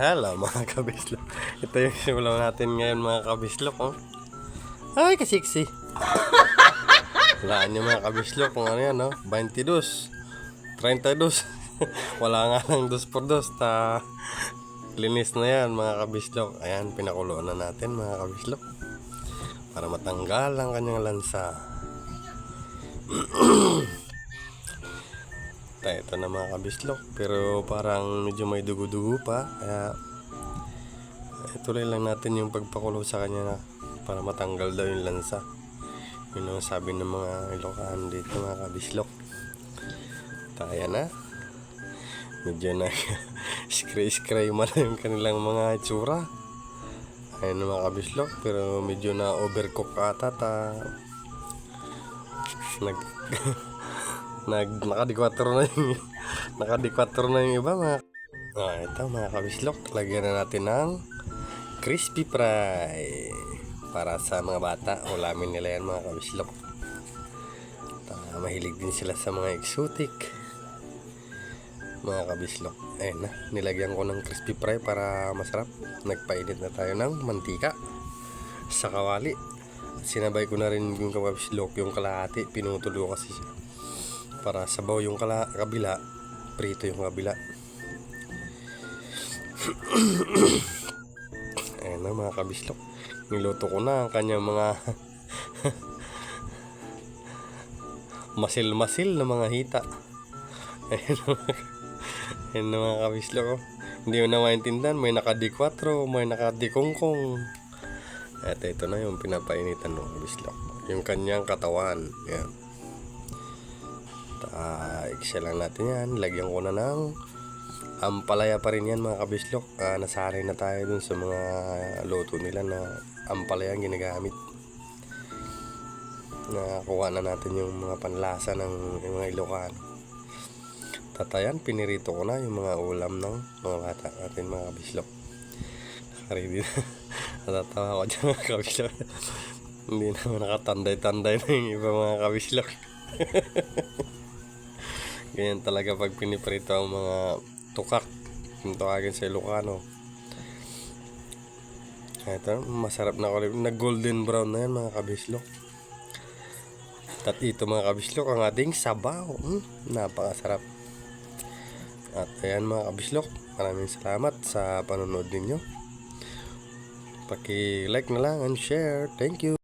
Hello mga kabislok. Ito yung simulan natin ngayon mga kabislok. Oh. Ay, kasiksi. Walaan nyo mga kabislok kung ano yan. Oh. 22, 32. Wala nga lang 2 por 2. Linis na yan mga kabislok. Ayan, pinakuloan na natin mga kabislok. Para matanggal ang kanyang lansa. Ito na mga kabislok. Pero parang medyo may dugo-dugo pa. Kaya ituloy lang natin yung pagpakulo sa kanya na para matanggal daw yung lansa. Yun ang sabi ng mga Ilocano dito mga kabislok. Taya na. Medyo na scray man yung kanilang mga itsura. Ayun mga kabislok. Pero medyo na overcook ata. Nakadikwatro na yung iba mga. Ito mga kabislok. Lagyan na natin ng crispy fry para sa mga bata. Ulamin nila yan mga kabislok. Mahilig din sila sa mga exotic mga kabislok. Ayun na, nilagyan ko ng crispy fry para masarap. Nagpainit na tayo ng mantika sa kawali. Sinabay ko na rin yung kabislok, yung kalahati pinutulo kasi siya para sabaw yung kabila, prito yung kabila. Ayan na mga kabislok, niluto ko na ang kanyang mga masil na mga hita. Ayan na mga kabislok. Hindi mo na maintindihan, may naka-D4, may naka-D-kongkong. Ito na yung pinapainitan ng kabislok, yung kanyang katawan. Ayan. Iksa lang natin yan. Lagyan ko na ng ampalaya pa rin yan mga kabislok. Nasanay na tayo dun sa mga luto nila na ampalaya ang ginagamit. Nakuha na natin yung mga panlasa ng mga Ilocano. Tatayan, pinirito ko na yung mga ulam ng mga bata natin mga kabislok. Nakaready na. Natatawa ko dyan mga kabislok. Hindi naman nakatanday-tanday na yung iba mga kabislok. Ganyan talaga pag piniprito ang mga tukak, yung tawagin sa Ilocano. Ito, masarap na kulay. Nag golden brown na yan mga kabislok. At ito mga kabislok ang ating sabaw. Napakasarap. At ayan mga kabislok, maraming salamat sa panonood ninyo. Paki-like na lang and share. Thank you.